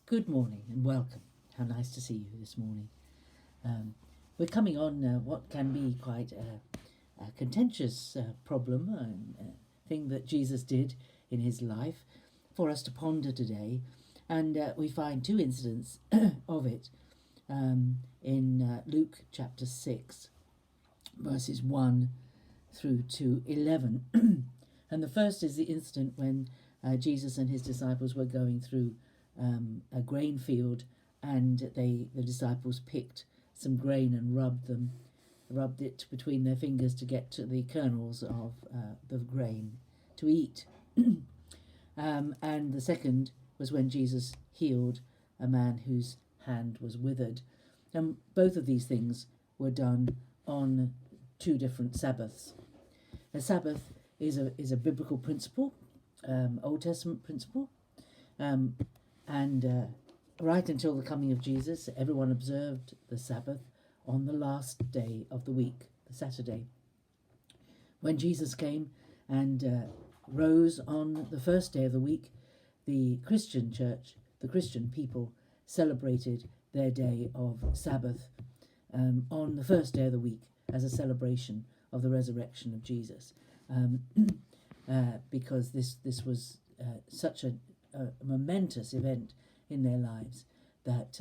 Good morning and welcome. How nice to see you this morning. We're coming on what can be quite a contentious problem and thing that Jesus did in his life for us to ponder today. And we find two incidents of it in Luke chapter 6, verses 1 through to 11. And the first is the incident when Jesus and his disciples were going through a grain field, and the disciples picked some grain and rubbed it between their fingers to get to the kernels of the grain to eat. And the second was when Jesus healed a man whose hand was withered. And both of these things were done on two different Sabbaths. A Sabbath is a biblical principle, Old Testament principle, and right until the coming of Jesus, everyone observed the Sabbath on the last day of the week, the Saturday. When Jesus came and rose on the first day of the week, the Christian church, the Christian people, celebrated their day of Sabbath on the first day of the week as a celebration of the resurrection of Jesus, because this was such a momentous event in their lives that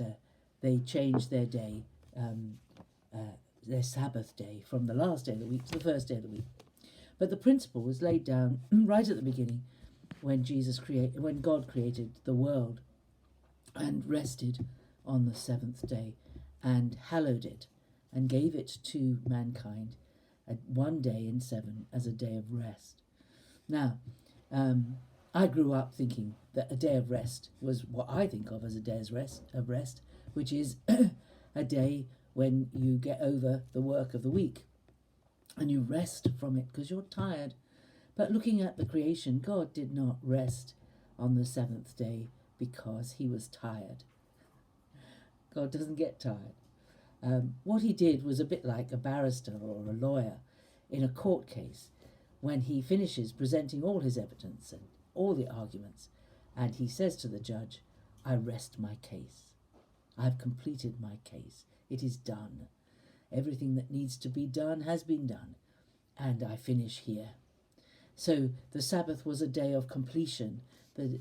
they changed their day, their Sabbath day, from the last day of the week to the first day of the week. But the principle was laid down right at the beginning when God created the world and rested on the seventh day and hallowed it and gave it to mankind one day in seven as a day of rest. Now, I grew up thinking that a day of rest was what I think of as a day of rest, which is a day when you get over the work of the week and you rest from it because you're tired. But looking at the creation, God did not rest on the seventh day because he was tired. God doesn't get tired. What he did was a bit like a barrister or a lawyer in a court case when he finishes presenting all his evidence and all the arguments, and he says to the judge, I rest my case. I have completed my case. It is done. Everything that needs to be done has been done, and I finish here. So the Sabbath was a day of completion, the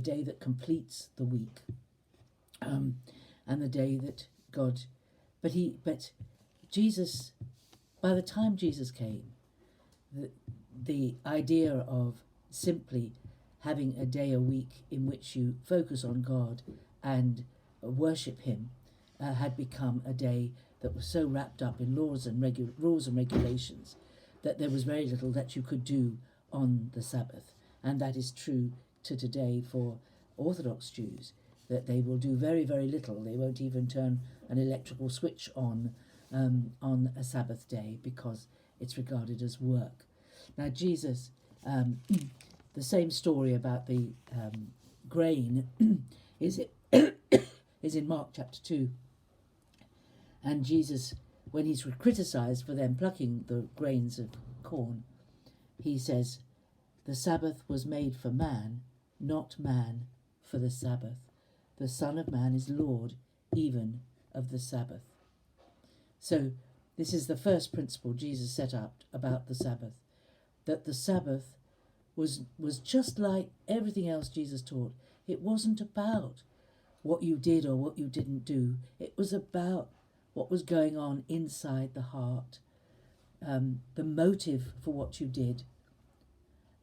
day that completes the week, and the day that God, but Jesus, by the time Jesus came, the idea of simply having a day a week in which you focus on God and worship him had become a day that was so wrapped up in rules and regulations that there was very little that you could do on the Sabbath. And that is true to today for Orthodox Jews, that they will do very, very little. They won't even turn an electrical switch on a Sabbath day because it's regarded as work. Now Jesus, the same story about the grain is in Mark chapter 2. And Jesus, when he's criticised for them plucking the grains of corn, he says, the Sabbath was made for man, not man for the Sabbath. The Son of Man is Lord even of the Sabbath. So this is the first principle Jesus set up about the Sabbath, that the Sabbath was just like everything else Jesus taught. It wasn't about what you did or what you didn't do. It was about what was going on inside the heart, the motive for what you did.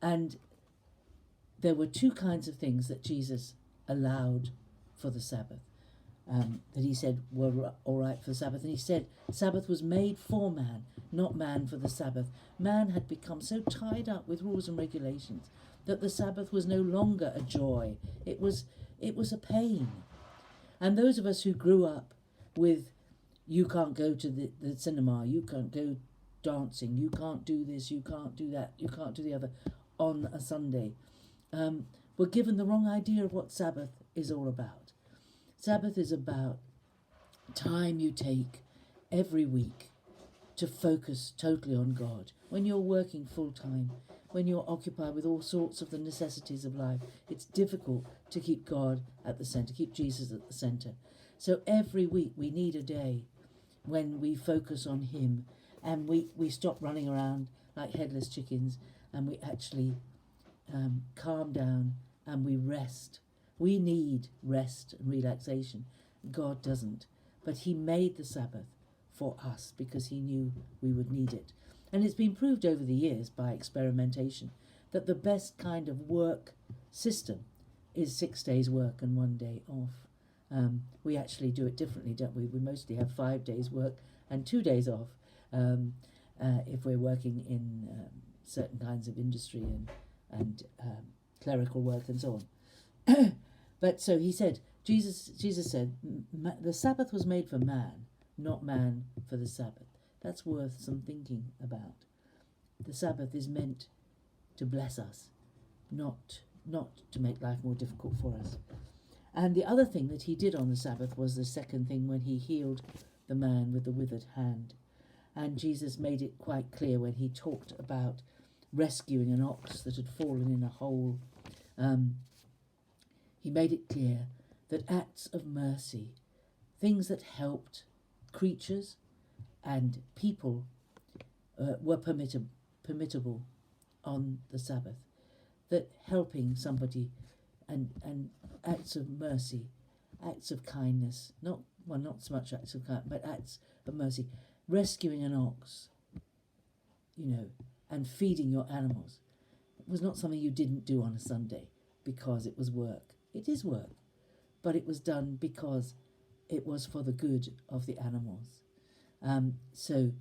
And there were two kinds of things that Jesus allowed for the Sabbath, that he said were all right for the Sabbath. And he said Sabbath was made for man, not man for the Sabbath. Man had become so tied up with rules and regulations that the Sabbath was no longer a joy. It was a pain. And those of us who grew up with, you can't go to the cinema, you can't go dancing, you can't do this, you can't do that, you can't do the other on a Sunday, were given the wrong idea of what Sabbath is all about. Sabbath is about time you take every week to focus totally on God. When you're working full time, when you're occupied with all sorts of the necessities of life, it's difficult to keep God at the centre, keep Jesus at the centre. So every week we need a day when we focus on him, and we stop running around like headless chickens, and we actually calm down and we rest. We need rest and relaxation. God doesn't. But he made the Sabbath for us because he knew we would need it. And it's been proved over the years by experimentation that the best kind of work system is 6 days work and 1 day off. We actually do it differently, don't we? We mostly have 5 days work and 2 days off if we're working in certain kinds of industry and clerical work and so on. But so he said, Jesus said, the Sabbath was made for man, not man for the Sabbath. That's worth some thinking about. The Sabbath is meant to bless us, not to make life more difficult for us. And the other thing that he did on the Sabbath was the second thing, when he healed the man with the withered hand. And Jesus made it quite clear when he talked about rescuing an ox that had fallen in a hole. He made it clear that acts of mercy, things that helped creatures and people, were permittable on the Sabbath. That helping somebody and acts of mercy, acts of kindness, not so much acts of kindness, but acts of mercy, rescuing an ox, and feeding your animals, was not something you didn't do on a Sunday because it was work. It is work, but it was done because it was for the good of the animals. So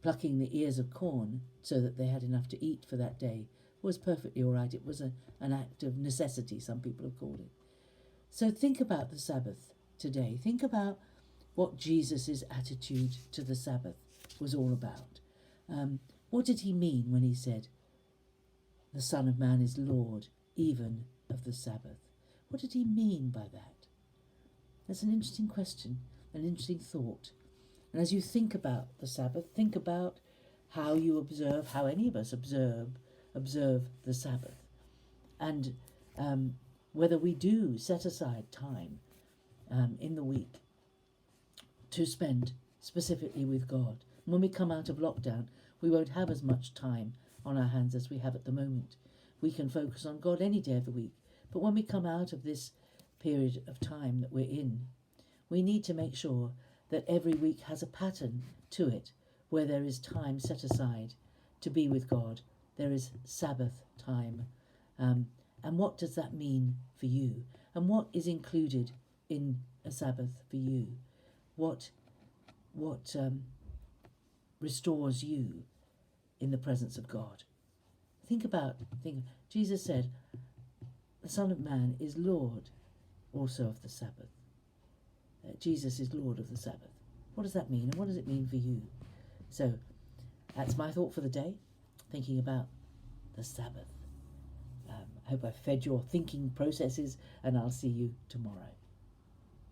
plucking the ears of corn so that they had enough to eat for that day was perfectly all right. It was an act of necessity, some people have called it. So think about the Sabbath today. Think about what Jesus' attitude to the Sabbath was all about. What did he mean when he said, the Son of Man is Lord even of the Sabbath? What did he mean by that? That's an interesting question, an interesting thought. And as you think about the Sabbath, think about how you observe, how any of us observe the Sabbath. And whether we do set aside time in the week to spend specifically with God. When we come out of lockdown, we won't have as much time on our hands as we have at the moment. We can focus on God any day of the week. But when we come out of this period of time that we're in, we need to make sure that every week has a pattern to it, where there is time set aside to be with God. There is Sabbath time. And what does that mean for you? And what is included in a Sabbath for you? What restores you in the presence of God? Think. Jesus said, the Son of Man is Lord also of the Sabbath. Jesus is Lord of the Sabbath. What does that mean, and what does it mean for you? So that's my thought for the day, thinking about the Sabbath. I hope I fed your thinking processes, and I'll see you tomorrow.